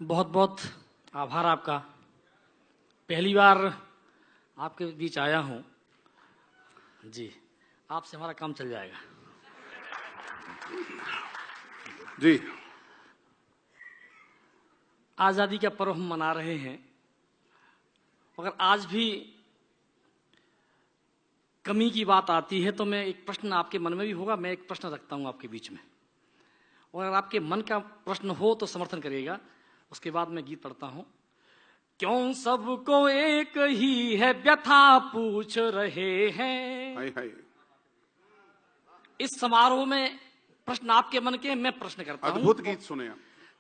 बहुत बहुत आभार आपका। पहली बार आपके बीच आया हूं जी। आपसे हमारा काम चल जाएगा जी। आज़ादी का पर्व हम मना रहे हैं, अगर आज भी कमी की बात आती है तो मैं एक प्रश्न आपके मन में भी होगा, मैं एक प्रश्न रखता हूं आपके बीच में, और अगर आपके मन का प्रश्न हो तो समर्थन करिएगा। उसके बाद मैं गीत पढ़ता हूं। क्यों सबको एक ही है व्यथा पूछ रहे हैं। हाय हाय। इस समारोह में प्रश्न आपके मन के, मैं प्रश्न करता हूं। अद्भुत गीत सुने आप।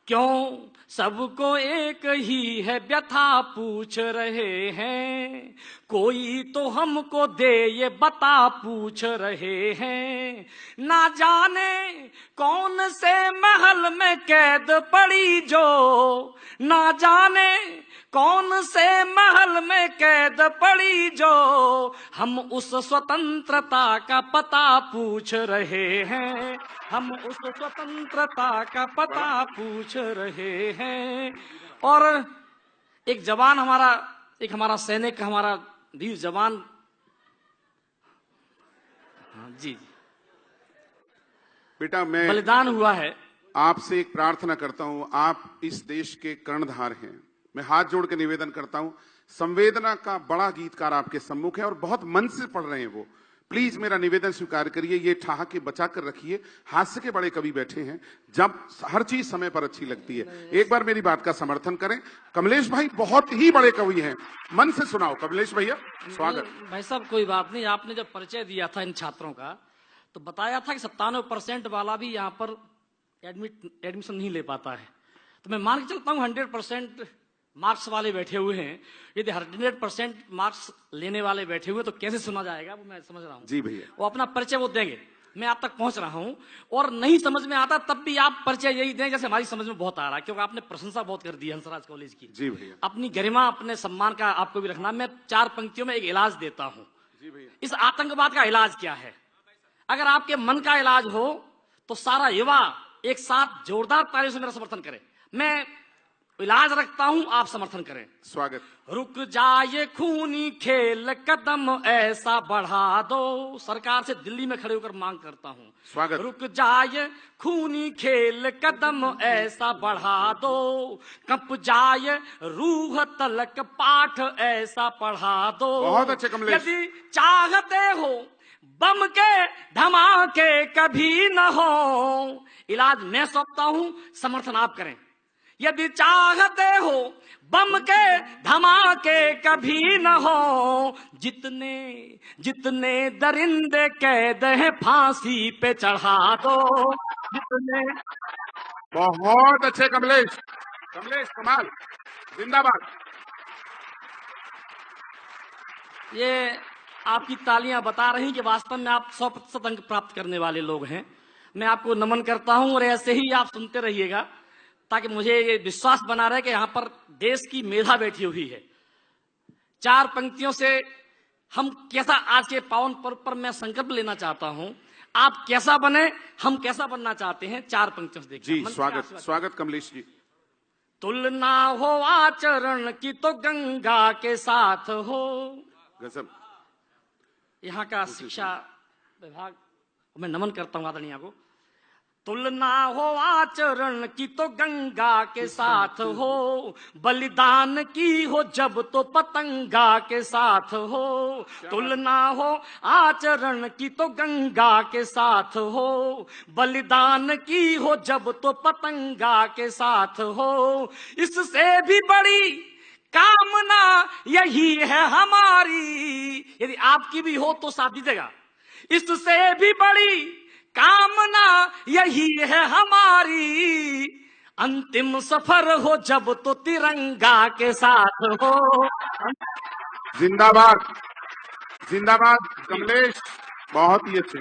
क्यों सबको एक ही है व्यथा पूछ रहे हैं, कोई तो हमको दे ये बता पूछ रहे हैं। ना जाने कौन से महल में कैद पड़ी जो, ना जाने कौन से महल में कैद पड़ी जो, हम उस स्वतंत्रता का पता पूछ रहे हैं। हम उस स्वतंत्रता का पता पूछ रहे हैं। और एक जवान हमारा, एक हमारा सैनिक, हमारा वीर जवान, हाँ जी, बेटा मैं बलिदान हुआ है। आपसे एक प्रार्थना करता हूं, आप इस देश के कर्णधार हैं। मैं हाथ जोड़ के निवेदन करता हूं, संवेदना का बड़ा गीतकार आपके सम्मुख है और बहुत मन से पढ़ रहे हैं वो। प्लीज मेरा निवेदन स्वीकार करिए, ये ठहाके बचा कर रखिए। हास्य के बड़े कवि बैठे हैं, जब हर चीज समय पर अच्छी लगती है। एक बार मेरी बात का समर्थन करें। कमलेश भाई बहुत ही बड़े कवि हैं, मन से सुनाओ। कमलेश भैया स्वागत। भाई साहब कोई बात नहीं, आपने जब परिचय दिया था इन छात्रों का तो बताया था कि 97% वाला भी यहाँ पर एडमिशन नहीं ले पाता है। तो मैं मान के चलता हूँ 100% मार्क्स वाले बैठे हुए हैं। यदि 100% मार्क्स लेने वाले बैठे हुए तो कैसे सुना जाएगा, वो मैं समझ रहा हूँ। जी भैया। वो अपना परिचय वो देंगे, मैं आप तक पहुंच रहा हूं। और नहीं समझ में आता तब भी आप परिचय यही दें जैसे हमारी समझ में बहुत आ रहा है, क्योंकि आपने प्रशंसा बहुत कर दी है हंसराज कॉलेज की। जी भैया। अपनी गरिमा, अपने सम्मान का आपको भी रखना। मैं 4 पंक्तियों में एक इलाज देता हूं। जी भैया। इस आतंकवाद का इलाज क्या है? अगर आपके मन का इलाज हो तो सारा युवा एक साथ जोरदार तालियों से मेरा समर्थन करे। मैं इलाज रखता हूं, आप समर्थन करें। स्वागत। रुक जाए खूनी खेल, कदम ऐसा बढ़ा दो। सरकार से दिल्ली में खड़े होकर मांग करता हूं। स्वागत। रुक जाए खूनी खेल, कदम ऐसा बढ़ा दो। कप जाए रूह तलक, पाठ ऐसा पढ़ा दो। बहुत अच्छे कमलेश। यदि चाहते हो बम के धमाके कभी न हो, इलाज मैं सौंपता हूं, समर्थन आप करें। यदि चाहते हो बम के धमाके कभी न हो, जितने जितने दरिंदे कैद हैं फांसी पे चढ़ा दो। जितने बहुत अच्छे कमलेश। कमलेश कमाल, जिंदाबाद। ये आपकी तालियां बता रही कि वास्तव में आप 100% अंक प्राप्त करने वाले लोग हैं। मैं आपको नमन करता हूं और ऐसे ही आप सुनते रहिएगा ताकि मुझे ये विश्वास बना रहे कि यहां पर देश की मेधा बैठी हुई है। 4 पंक्तियों से हम कैसा, आज के पावन पर्व पर मैं संकल्प लेना चाहता हूं, आप कैसा बने, हम कैसा बनना चाहते हैं। 4 पंक्तियों से देखिए। जी स्वागत। स्वागत कमलेश जी। तुलना हो आचरण की तो गंगा के साथ हो। गजब। यहाँ का शिक्षा विभाग मैं नमन करता हूँ आदरणीय को। तुलना हो आचरण की तो गंगा के साथ हो, बलिदान की हो जब तो पतंगा के साथ हो। तुलना हो आचरण की तो गंगा के साथ हो, बलिदान की हो जब तो पतंगा के साथ हो। इससे भी बड़ी कामना यही है हमारी, यदि आपकी भी हो तो साथ दीजिएगा। इससे भी बड़ी कामना यही है हमारी, अंतिम सफर हो जब तो तिरंगा के साथ हो। जिंदाबाद। जिंदाबाद कमलेश, बहुत ही अच्छे।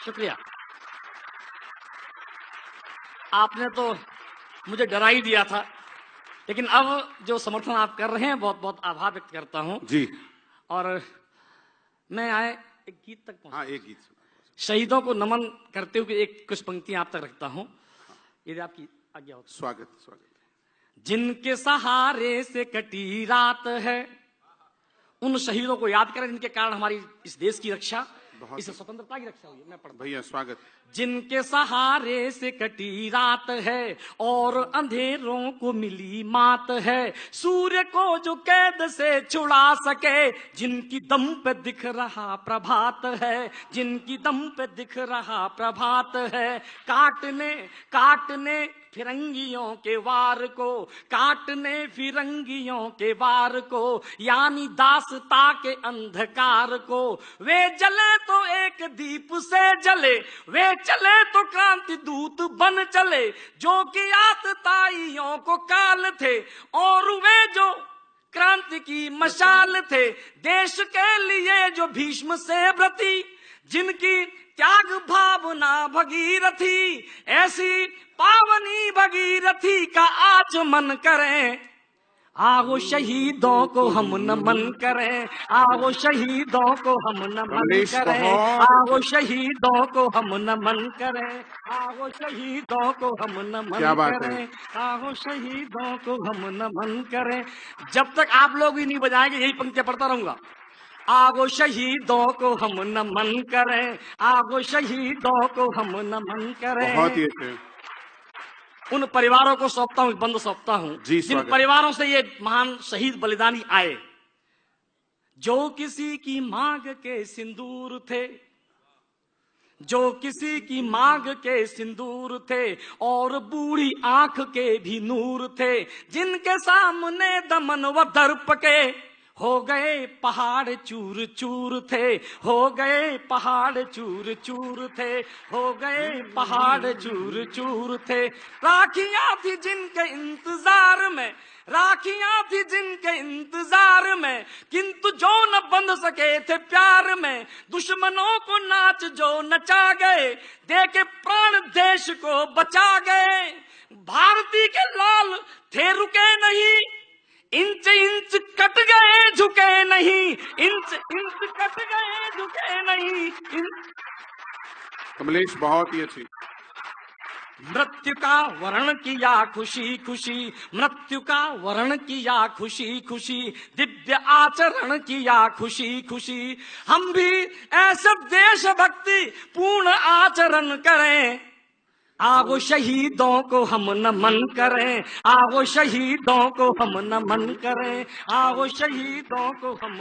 शुक्रिया। आपने तो मुझे डरा ही दिया था, लेकिन अब जो समर्थन आप कर रहे हैं बहुत बहुत आभार व्यक्त करता हूं जी। और मैं आए एक गीत तक पहुंचा। हाँ एक गीत सुना। शहीदों को नमन करते हुए एक कुछ पंक्तियां आप तक रखता हूं, यदि आपकी आज्ञा हो। स्वागत स्वागत। जिनके सहारे से कटी रात है, उन शहीदों को याद करें जिनके कारण हमारी इस देश की रक्षा, इस स्वतंत्रता की रक्षा हुई है। मैं पढ़ता भैया स्वागत। जिनके सहारे से कटी रात है और अंधेरों को मिली मात है, सूर्य को जो कैद से छुड़ा सके, जिनकी दम पे दिख रहा प्रभात है, जिनकी दम पे दिख रहा प्रभात है। काटने काटने फिरंगियों के वार को, काटने फिरंगियों के वार को, यानी दासता के अंधकार को। वे जले तो एक दीप से जले, वे चले तो क्रांति दूत बन चले, जो कि आतताइयों को काल थे और वे जो क्रांति की मशाल थे। देश के लिए जो भीष्म से व्रती, जिनकी त्याग भावना भगीरथी, ऐसी पावनी भगीरथी का आचमन करें। आओ शहीदों को हम नमन करें, आओ शहीदों को हम नमन करें, आओ शहीदों को हम नमन करें, आओ शहीदों को हम नमन करें, आओ शहीदों को हम नमन करें। जब तक आप लोग ही नहीं बजाएंगे यही पंक्तियां पढ़ता रहूंगा। आओ शहीदों को हम नमन करें, आओ शहीदों को हम नमन करें। बहुत ही अच्छे। उन परिवारों को सौंपता हूं, बंद सौंपता हूं जिन परिवारों से ये महान शहीद बलिदानी आए, जो किसी की मांग के सिंदूर थे, जो किसी की मांग के सिंदूर थे और बूढ़ी आंख के भी नूर थे, जिनके सामने दमन व दर्प के हो गए पहाड़ चूर चूर थे, हो गए पहाड़ चूर चूर थे, हो गए पहाड़ चूर चूर थे। राखियां थी जिनके इंतजार में, राखियां थी जिनके इंतजार में, किंतु जो न बंध सके थे प्यार में। दुश्मनों को नाच जो नचा गए, देके प्राण देश को बचा गए। भारती के लाल थे रुके नहीं, इंच इंच कट गए झुके नहीं, इंच इंच कट गए झुके नहीं। कमलेश बहुत ही अच्छी। मृत्यु का वर्ण किया खुशी खुशी, मृत्यु का वर्ण किया खुशी खुशी, दिव्य आचरण किया खुशी खुशी। हम भी ऐसे देशभक्ति पूर्ण आचरण करें। आओ शहीदों को हम नमन करें, आओ शहीदों को हम नमन करें, आओ शहीदों को हम